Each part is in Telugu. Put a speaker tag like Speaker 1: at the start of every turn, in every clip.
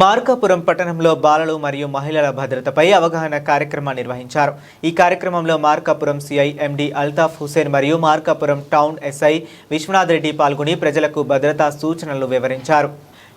Speaker 1: మార్కాపురం పట్టణంలో బాలలు మరియు మహిళల భద్రతపై అవగాహన కార్యక్రమాన్ని నిర్వహించారు. ఈ కార్యక్రమంలో మార్కాపురం సిఐ ఎండి అల్తాఫ్ హుసేన్ మరియు మార్కాపురం టౌన్ ఎస్ఐ విశ్వనాథ్ రెడ్డి పాల్గొని ప్రజలకు భద్రతా సూచనలు వివరించారు.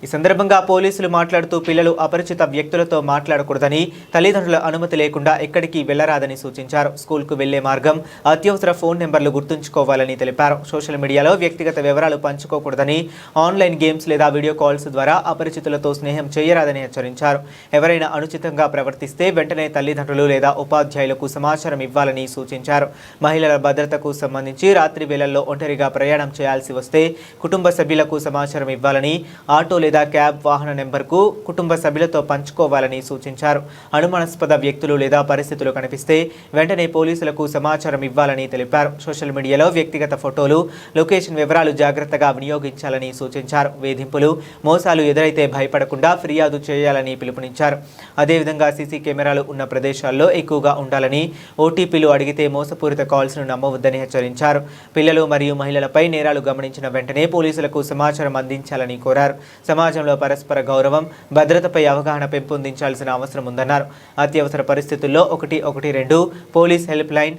Speaker 1: ఈ సందర్భంగా పోలీసులు మాట్లాడుతూ పిల్లలు అపరిచిత వ్యక్తులతో మాట్లాడకూడదని, తల్లిదండ్రుల అనుమతి లేకుండా ఎక్కడికి వెళ్లరాదని సూచించారు. స్కూల్కు వెళ్లే మార్గం, అత్యవసర ఫోన్ నెంబర్లు గుర్తుంచుకోవాలని తెలిపారు. సోషల్ మీడియాలో వ్యక్తిగత వివరాలు పంచుకోకూడదని, ఆన్లైన్ గేమ్స్ లేదా వీడియో కాల్స్ ద్వారా అపరిచితులతో స్నేహం చేయరాదని హెచ్చరించారు. ఎవరైనా అనుచితంగా ప్రవర్తిస్తే వెంటనే తల్లిదండ్రులు లేదా ఉపాధ్యాయులకు సమాచారం ఇవ్వాలని సూచించారు. మహిళల భద్రతకు సంబంధించి రాత్రి వేళల్లో ఒంటరిగా ప్రయాణం చేయాల్సి వస్తే కుటుంబ సభ్యులకు సమాచారం ఇవ్వాలని, ఆటో లేదా క్యాబ్ వాహన నెంబర్కు కుటుంబ సభ్యులతో పంచుకోవాలని సూచించారు. అనుమానాస్పద వ్యక్తులు లేదా పరిస్థితులు కనిపిస్తే వెంటనే పోలీసులకు సమాచారం ఇవ్వాలని తెలిపారు. సోషల్ మీడియాలో వ్యక్తిగత ఫోటోలు, లొకేషన్ వివరాలు జాగ్రత్తగా వినియోగించాలని సూచించారు. వేధింపులు, మోసాలు ఎదురైతే భయపడకుండా ఫిర్యాదు చేయాలని పిలుపునిచ్చారు. అదేవిధంగా సీసీ కెమెరాలు ఉన్న ప్రదేశాల్లో ఎక్కువగా ఉండాలని, ఓటీపీలు అడిగితే మోసపూరిత కాల్స్ను నమ్మవద్దని హెచ్చరించారు. పిల్లలు మరియు మహిళలపై నేరాలు గమనించిన వెంటనే పోలీసులకు సమాచారం అందించాలని కోరారు. సమాజంలో పరస్పర గౌరవం, భద్రతపై అవగాహన పెంపొందించాల్సిన అవసరం ఉందన్నారు. అత్యవసర పరిస్థితుల్లో 112 police help line,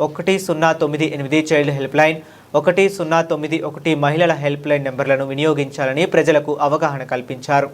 Speaker 1: 1098 child help line, 1091 మహిళల హెల్ప్ లైన్ నెంబర్లను వినియోగించాలని ప్రజలకు అవగాహన కల్పించారు.